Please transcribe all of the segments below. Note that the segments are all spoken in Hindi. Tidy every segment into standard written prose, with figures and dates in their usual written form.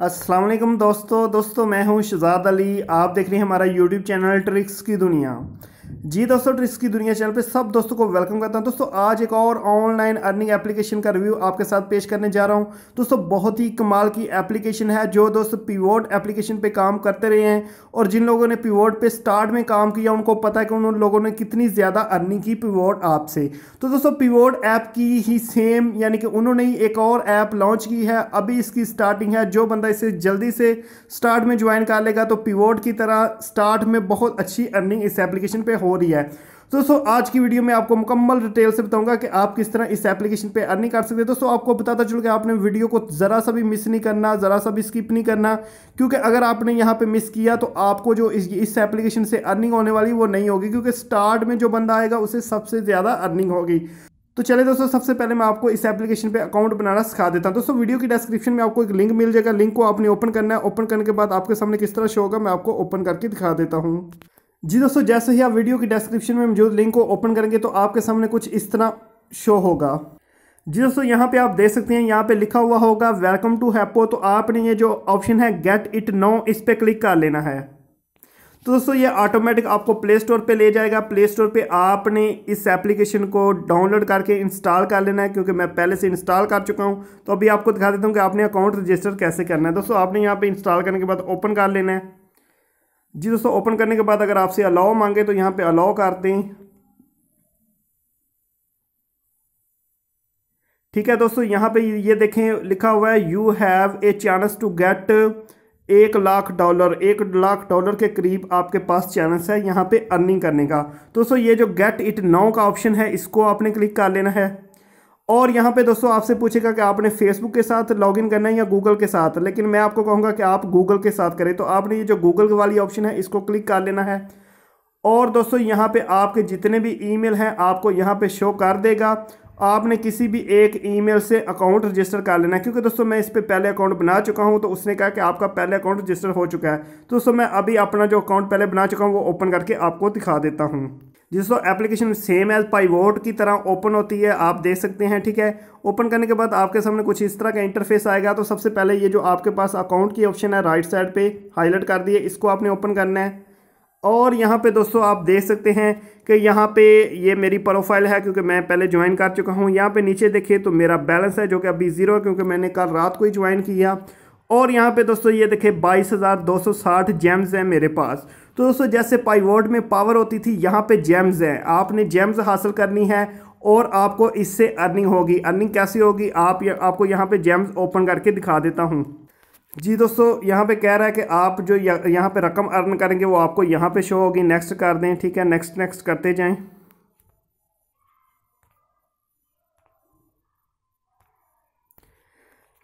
अस्सलाम वालेकुम दोस्तों मैं हूं शहजाद अली। आप देख रहे हैं हमारा यूट्यूब चैनल ट्रिक्स की दुनिया। जी दोस्तों, ट्रिक्स की दुनिया चैनल पे सब दोस्तों को वेलकम करता हूं। दोस्तों आज एक और ऑनलाइन अर्निंग एप्लीकेशन का रिव्यू आपके साथ पेश करने जा रहा हूं। दोस्तों बहुत ही कमाल की एप्लीकेशन है जो दोस्तों पिवोट एप्लीकेशन पे काम करते रहे हैं, और जिन लोगों ने पिवोट पे स्टार्ट में काम किया उनको पता है कि उन लोगों ने कितनी ज़्यादा अर्निंग की पिवोट ऐप से। तो दोस्तों पिवोट ऐप की ही सेम यानी कि उन्होंने ही एक और ऐप लॉन्च की है, अभी इसकी स्टार्टिंग है। जो बंदा इसे जल्दी से स्टार्ट में ज्वाइन कर लेगा तो पिवोट की तरह स्टार्ट में बहुत अच्छी अर्निंग इस एप्लीकेशन पे हो रही है। तो दोस्तों आज की वीडियो में आपको मुकम्मल डिटेल से बताऊंगा कि आप किस तरह इस एप्लीकेशन पे अर्निंग कर सकते हैं। दोस्तों आपको बताता चलो कि आपने वीडियो को ज़रा सा भी मिस नहीं करना, ज़रा सा भी स्किप नहीं करना, क्योंकि अगर आपने यहाँ पे मिस किया तो आपको जो इस एप्लीकेशन से अर्निंग होने वाली वो नहीं होगी, क्योंकि स्टार्ट में जो बंदा आएगा उसे सबसे ज़्यादा अर्निंग होगी। तो चलिए दोस्तों, सबसे पहले मैं आपको इस एप्लीकेशन पे अकाउंट बनाना सिखा देता हूं। दोस्तों वीडियो की डिस्क्रिप्शन में आपको एक लिंक मिल जाएगा, लिंक को आपने ओपन करना है। ओपन करने के बाद आपके सामने किस तरह शो होगा मैं आपको ओपन करके दिखा देता हूं। जी दोस्तों, जैसे ही आप वीडियो की डिस्क्रिप्शन में मौजूद लिंक को ओपन करेंगे तो आपके सामने कुछ इस तरह शो होगा। जी दोस्तों, यहाँ पे आप देख सकते हैं, यहाँ पे लिखा हुआ होगा वेलकम टू हैप्पो। तो आपने ये जो ऑप्शन है गेट इट नाउ, इस पर क्लिक कर लेना है। तो दोस्तों ये ऑटोमेटिक आपको प्ले स्टोर पे ले जाएगा। प्ले स्टोर पे आपने इस एप्लीकेशन को डाउनलोड करके इंस्टॉल कर लेना है, क्योंकि मैं पहले से इंस्टॉल कर चुका हूँ। तो अभी आपको दिखा देता हूँ कि आपने अकाउंट रजिस्टर कैसे करना है। दोस्तों आपने यहाँ पे इंस्टॉल करने के बाद ओपन कर लेना है। जी दोस्तों, ओपन करने के बाद अगर आपसे अलाउ मांगे तो यहाँ पे अलाउ कर दें। ठीक है दोस्तों, यहाँ पे ये देखें लिखा हुआ है you have a chance to get $1,00,000। $1,00,000 के करीब आपके पास चांस है यहाँ पे अर्निंग करने का। दोस्तों ये जो गेट इट नाउ का ऑप्शन है इसको आपने क्लिक कर लेना है। और यहाँ पे दोस्तों आपसे पूछेगा कि आपने फेसबुक के साथ लॉगिन करना है या गूगल के साथ, लेकिन मैं आपको कहूँगा कि आप गूगल के साथ करें। तो आपने ये जो गूगल वाली ऑप्शन है इसको क्लिक कर लेना है। और दोस्तों यहाँ पे आपके जितने भी ईमेल हैं आपको यहाँ पे शो कर देगा। आपने किसी भी एक ईमेल से अकाउंट रजिस्टर कर लेना है, क्योंकि दोस्तों मैं इस पे पहले अकाउंट बना चुका हूँ, तो उसने कहा कि आपका पहले अकाउंट रजिस्टर हो चुका है। तो दोस्तों मैं अभी अपना जो अकाउंट पहले बना चुका हूँ वो ओपन करके आपको दिखा देता हूँ। दोस्तों एप्लीकेशन सेम एज पाइवोट की तरह ओपन होती है, आप देख सकते हैं। ठीक है, ओपन करने के बाद आपके सामने कुछ इस तरह का इंटरफेस आएगा। तो सबसे पहले ये जो आपके पास अकाउंट की ऑप्शन है राइट साइड पे हाईलाइट कर दिए, इसको आपने ओपन करना है। और यहाँ पे दोस्तों आप देख सकते हैं कि यहाँ पे ये मेरी प्रोफाइल है, क्योंकि मैं पहले ज्वाइन कर चुका हूँ। यहाँ पे नीचे देखिए तो मेरा बैलेंस है जो कि अभी 0 है, क्योंकि मैंने कल रात को ही ज्वाइन किया। और यहाँ पे दोस्तों ये देखिए 22,260 जेम्स हैं मेरे पास। तो दोस्तों जैसे पाइवोट में पावर होती थी, यहाँ पे जेम्स हैं। आपने जेम्स हासिल करनी है और आपको इससे अर्निंग होगी। अर्निंग कैसी होगी आपको यहाँ पे जेम्स ओपन करके दिखा देता हूँ। जी दोस्तों, यहाँ पे कह रहा है कि आप जो यहाँ पे रकम अर्न करेंगे वो आपको यहाँ पे शो होगी। नेक्स्ट कर दें। ठीक है, नेक्स्ट करते जाएं।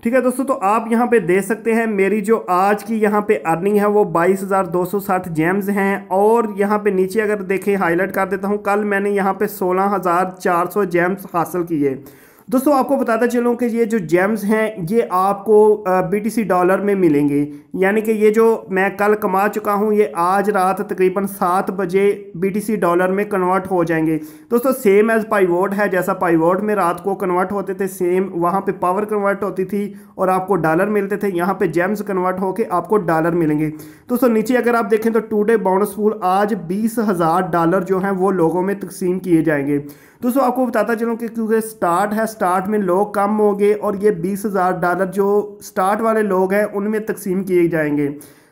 ठीक है दोस्तों, तो आप यहाँ पे देख सकते हैं मेरी जो आज की यहाँ पे अर्निंग है वो 22,260 जेम्स हैं। और यहाँ पे नीचे अगर देखें हाईलाइट कर देता हूँ, कल मैंने यहाँ पे 16,400 जेम्स हासिल किए। दोस्तों आपको बताता चलूँ कि ये जो जेम्स हैं ये आपको BTC डॉलर में मिलेंगे, यानी कि ये जो मैं कल कमा चुका हूँ ये आज रात तकरीबन 7 बजे BTC डॉलर में कन्वर्ट हो जाएंगे। दोस्तों सेम एज पाइवोट है, जैसा पाइवोट में रात को कन्वर्ट होते थे सेम वहाँ पे पावर कन्वर्ट होती थी और आपको डॉलर मिलते थे, यहाँ पे जेम्स कन्वर्ट होके आपको डॉलर मिलेंगे। दोस्तों नीचे अगर आप देखें तो टुडे बोनस पूल आज $20,000 जो हैं वो लोगों में तकसीम किए जाएंगे। दोस्तों आपको बताता चलूँ कि क्योंकि स्टार्ट है, स्टार्ट में लोग कम होंगे और ये $20,000 जो स्टार्ट वाले लोग हैं उनमें तकसीम किए जाएंगे।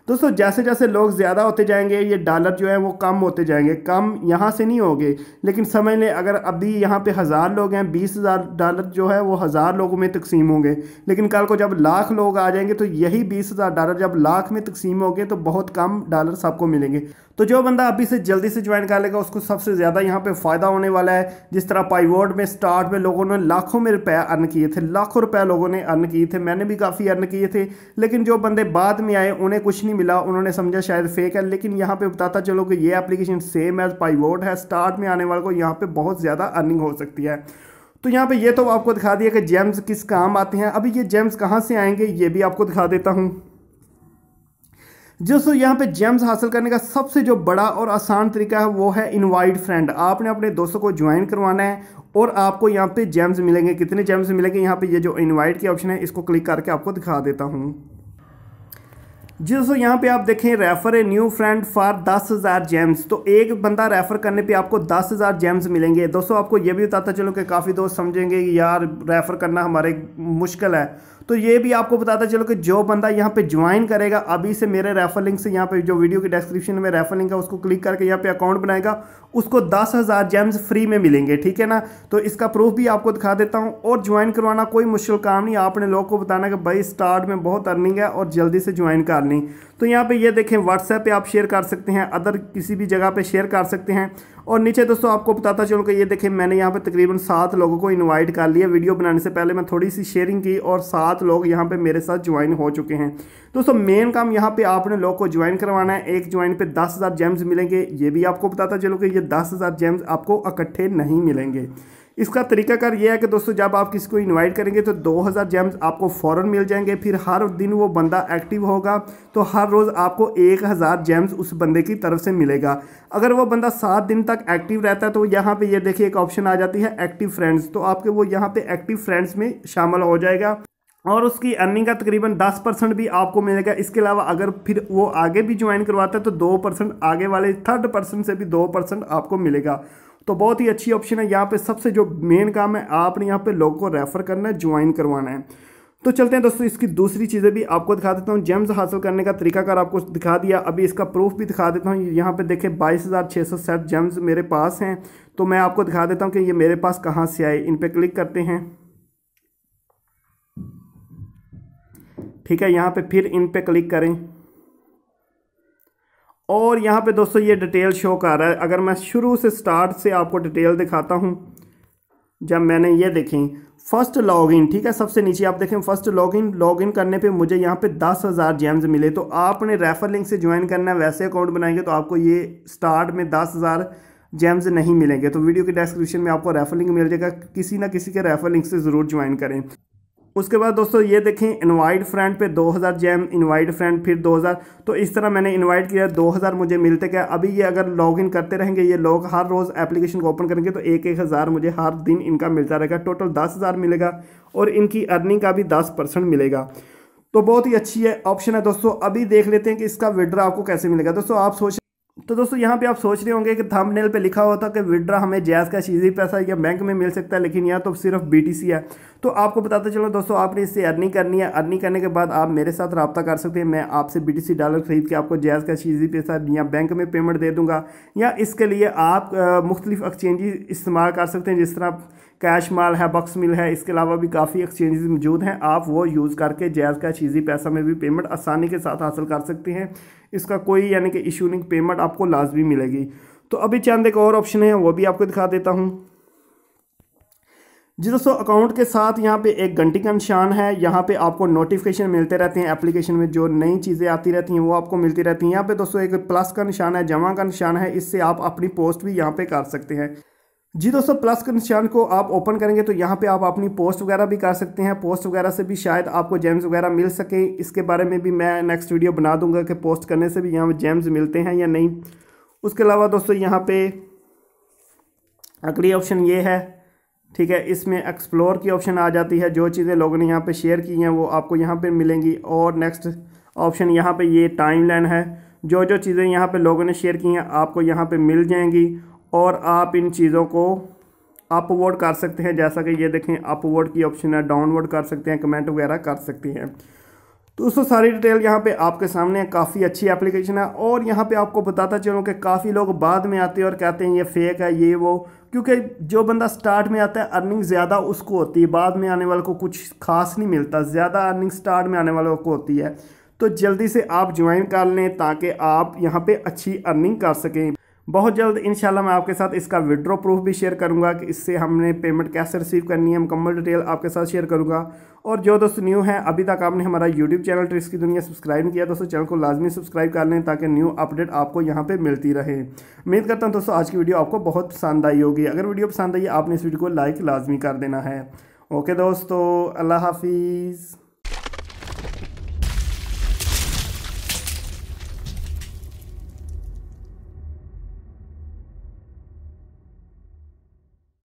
दोस्तों जैसे जैसे लोग ज़्यादा होते जाएंगे ये डॉलर जो है वो कम होते जाएंगे। कम यहाँ से नहीं होंगे, लेकिन समझ लें अगर अभी यहाँ पे 1,000 लोग हैं, $20,000 जो है वो 1,000 लोगों में तकसीम होंगे। लेकिन कल को जब लाख लोग आ जाएंगे तो यही $20,000 जब लाख में तकसीम होंगे तो बहुत कम डॉलर सबको मिलेंगे। तो जो बंदा अभी से जल्दी से ज्वाइन कर लेगा उसको सबसे ज़्यादा यहाँ पे फ़ायदा होने वाला है। जिस तरह पाइवोट में स्टार्ट में लोगों ने लाखों में रुपए अर्न किए थे, लाखों रुपए लोगों ने अर्न किए थे, मैंने भी काफ़ी अर्न किए थे। लेकिन जो बंदे बाद में आए उन्हें कुछ नहीं मिला, उन्होंने समझा शायद फेक है। लेकिन यहाँ पे बताता चलो कि ये एप्लीकेशन सेम एज पाइवोट है, स्टार्ट में आने वाले को यहाँ पे बहुत ज़्यादा अर्निंग हो सकती है। तो यहाँ पे ये तो आपको दिखा दिया कि जेम्स किस काम आते हैं। अभी ये जेम्स कहाँ से आएंगे ये भी आपको दिखा देता हूँ। दोस्तों यहाँ पे जेम्स हासिल करने का सबसे जो बड़ा और आसान तरीका है वो है इनवाइट फ्रेंड। आपने अपने दोस्तों को ज्वाइन करवाना है और आपको यहाँ पे जेम्स मिलेंगे। कितने जेम्स मिलेंगे, यहाँ पे ये जो इनवाइट की ऑप्शन है इसको क्लिक करके आपको दिखा देता हूँ। जी दोस्तों यहाँ पे आप देखें refer a new friend for 10,000 James. तो एक बंदा रेफर करने पे आपको 10,000 जेम्स मिलेंगे। दोस्तों आपको ये भी बताता चलो कि काफ़ी दोस्त समझेंगे कि यार रेफर करना हमारे मुश्किल है, तो ये भी आपको बताता चलो कि जो बंदा यहाँ पे ज्वाइन करेगा अभी से मेरे रेफर लिंक से, यहाँ पे जो वीडियो की डिस्क्रिप्शन में रेफर लिंक है उसको क्लिक करके यहाँ पे अकाउंट बनाएगा, उसको 10,000 जेम्स फ्री में मिलेंगे। ठीक है ना, तो इसका प्रूफ भी आपको दिखा देता हूँ। और ज्वाइन करवाना कोई मुश्किल काम नहीं, आपने लोग को बताना कि भाई स्टार्ट में बहुत अर्निंग है और जल्दी से ज्वाइन करनी। तो यहाँ पे ये देखें व्हाट्सएप पे आप शेयर कर सकते हैं, अदर किसी भी जगह पे शेयर कर सकते हैं। और नीचे दोस्तों आपको बताता चलूँ कि ये देखें मैंने यहाँ पे तकरीबन 7 लोगों को इनवाइट कर लिया। वीडियो बनाने से पहले मैं थोड़ी सी शेयरिंग की और 7 लोग यहाँ पे मेरे साथ ज्वाइन हो चुके हैं। दोस्तों मेन काम यहाँ पे आपने लोग को ज्वाइन करवाना है। एक ज्वाइन पे 10,000 जेम्स मिलेंगे। ये भी आपको बताता चलूँ कि ये 10,000 जेम्स आपको इकट्ठे नहीं मिलेंगे। इसका तरीकाकार ये है कि दोस्तों जब आप किसी को इनवाइट करेंगे तो 2,000 जेम्स आपको फ़ौरन मिल जाएंगे। फिर हर दिन वो बंदा एक्टिव होगा तो हर रोज़ आपको 1,000 जेम्स उस बंदे की तरफ से मिलेगा। अगर वो बंदा 7 दिन तक एक्टिव रहता है तो यहाँ पे ये देखिए एक ऑप्शन आ जाती है एक्टिव फ्रेंड्स, तो आपके वो यहाँ पे एक्टिव फ्रेंड्स में शामिल हो जाएगा और उसकी अर्निंग का तकरीबन 10% भी आपको मिलेगा। इसके अलावा अगर फिर वो आगे भी ज्वाइन करवाता है तो 2% आगे वाले थर्ड पर्सन से भी 2% आपको मिलेगा। तो बहुत ही अच्छी ऑप्शन है। यहाँ पे सबसे जो मेन काम है आपने यहाँ पे लोगों को रेफर करना है, ज्वाइन करवाना है। तो चलते हैं दोस्तों इसकी दूसरी चीज़ें भी आपको दिखा देता हूँ। जेम्स हासिल करने का तरीकाकार आपको दिखा दिया, अभी इसका प्रूफ भी दिखा देता हूँ। यहाँ पे देखें 22,660 जेम्स मेरे पास हैं। तो मैं आपको दिखा देता हूँ कि ये मेरे पास कहाँ से आए। इन पर क्लिक करते हैं, ठीक है। यहाँ पे फिर इन पे क्लिक करें और यहाँ पे दोस्तों ये डिटेल शो कर रहा है। अगर मैं शुरू से स्टार्ट से आपको डिटेल दिखाता हूँ, जब मैंने ये देखें फर्स्ट लॉगिन, ठीक है, सबसे नीचे आप देखें फर्स्ट लॉगिन करने पे मुझे यहाँ पे 10,000 जेम्स मिले। तो आपने रेफर लिंक से ज्वाइन करना है, वैसे अकाउंट बनाएंगे तो आपको ये स्टार्ट में 10,000 जेम्स नहीं मिलेंगे। तो वीडियो की डिस्क्रिप्शन में आपको रेफर लिंक मिल जाएगा, किसी ना किसी के रेफर लिंक से ज़रूर ज्वाइन करें। उसके बाद दोस्तों ये देखें इनवाइट फ्रेंड पे 2,000 जेम, इनवाइट फ्रेंड फिर 2,000। तो इस तरह मैंने इनवाइट किया, 2,000 मुझे मिलते गए। अभी ये अगर लॉगिन करते रहेंगे ये लोग, हर रोज़ एप्लीकेशन को ओपन करेंगे तो 1,000 मुझे हर दिन इनका मिलता रहेगा। टोटल 10,000 मिलेगा और इनकी अर्निंग का भी 10% मिलेगा। तो बहुत ही अच्छी है ऑप्शन है दोस्तों। अभी देख लेते हैं कि इसका विड्रॉ आपको कैसे मिलेगा। दोस्तों यहाँ पे आप सोच रहे होंगे कि थंबनेल पे लिखा होता कि विड्रॉ हमें जैज़ का चीज़ी पैसा या बैंक में मिल सकता है, लेकिन यहाँ तो सिर्फ BTC है। तो आपको बताते चलो दोस्तों, आपने इससे अर्निंग करनी है। अर्निंग करने के बाद आप मेरे साथ रब्ता कर सकते हैं। मैं आपसे BTC डॉलर खरीद के आपको जैज़ का चीज़ी पैसा या बैंक में पेमेंट दे दूँगा, या इसके लिए आप मुख्तलिफ एक्सचेंजेस इस्तेमाल कर सकते हैं, जिस तरह कैश माल है, बक्स मिल है। इसके अलावा भी काफ़ी एक्सचेंजेस मौजूद हैं, आप वो यूज़ करके जैज़ का चीज़ी पैसा में भी पेमेंट आसानी के साथ हासिल कर सकते हैं। इसका कोई यानी कि इशू नहीं, पेमेंट आपको लाजमी मिलेगी। तो अभी चंद एक और ऑप्शन है वो भी आपको दिखा देता हूँ। जी दोस्तों अकाउंट के साथ यहाँ पे एक घंटी का निशान है, यहाँ पे आपको नोटिफिकेशन मिलते रहते हैं। एप्लीकेशन में जो नई चीज़ें आती रहती हैं वो आपको मिलती रहती हैं। यहाँ पे दोस्तों एक प्लस का निशान है, जमा का निशान है, इससे आप अपनी पोस्ट भी यहाँ पे कर सकते हैं। जी दोस्तों प्लस के निशान को आप ओपन करेंगे तो यहाँ पे आप अपनी पोस्ट वगैरह भी कर सकते हैं। पोस्ट वगैरह से भी शायद आपको जेम्स वगैरह मिल सके। इसके बारे में भी मैं नेक्स्ट वीडियो बना दूंगा कि पोस्ट करने से भी यहाँ जेम्स मिलते हैं या नहीं। उसके अलावा दोस्तों यहाँ पे अगली ऑप्शन ये है, ठीक है, इसमें एक्सप्लोर की ऑप्शन आ जाती है। जो चीज़ें लोगों ने यहाँ पे शेयर की हैं वो आपको यहाँ पे मिलेंगी। और नेक्स्ट ऑप्शन यहाँ पे ये टाइमलाइन है, जो जो चीज़ें यहाँ पे लोगों ने शेयर की हैं आपको यहाँ पे मिल जाएंगी और आप इन चीज़ों को अपवोड कर सकते हैं। जैसा कि ये देखें अपवोड की ऑप्शन है, डाउनलोड कर सकते हैं, कमेंट वगैरह कर सकते हैं। तो दोस्तों सारी डिटेल यहाँ पे आपके सामने है। काफ़ी अच्छी एप्लीकेशन है। और यहाँ पे आपको बताता चलूँ कि काफ़ी लोग बाद में आते हैं और कहते हैं ये फेक है ये वो, क्योंकि जो बंदा स्टार्ट में आता है अर्निंग ज़्यादा उसको होती है, बाद में आने वाले को कुछ खास नहीं मिलता। ज़्यादा अर्निंग स्टार्ट में आने वालों को होती है। तो जल्दी से आप ज्वाइन कर लें ताकि आप यहाँ पर अच्छी अर्निंग कर सकें। बहुत जल्द इंशाल्लाह मैं आपके साथ इसका विड्रॉ प्रूफ भी शेयर करूंगा कि इससे हमने पेमेंट कैसे रिसीव करनी है, मुकम्मल डिटेल आपके साथ शेयर करूंगा। और जो दोस्त न्यू है अभी तक आपने हमारा यूट्यूब चैनल ट्रिक्स की दुनिया सब्सक्राइब नहीं किया दोस्तों, चैनल को लाजमी सब्सक्राइब कर लें ताकि न्यू अपडेट आपको यहाँ पे मिलती रहे। उम्मीद करता हूँ दोस्तों आज की वीडियो आपको बहुत पसंद आई होगी। अगर वीडियो पसंद आई आपने इस वीडियो को लाइक लाजमी कर देना है। ओके दोस्तों, अल्लाह हाफिज़।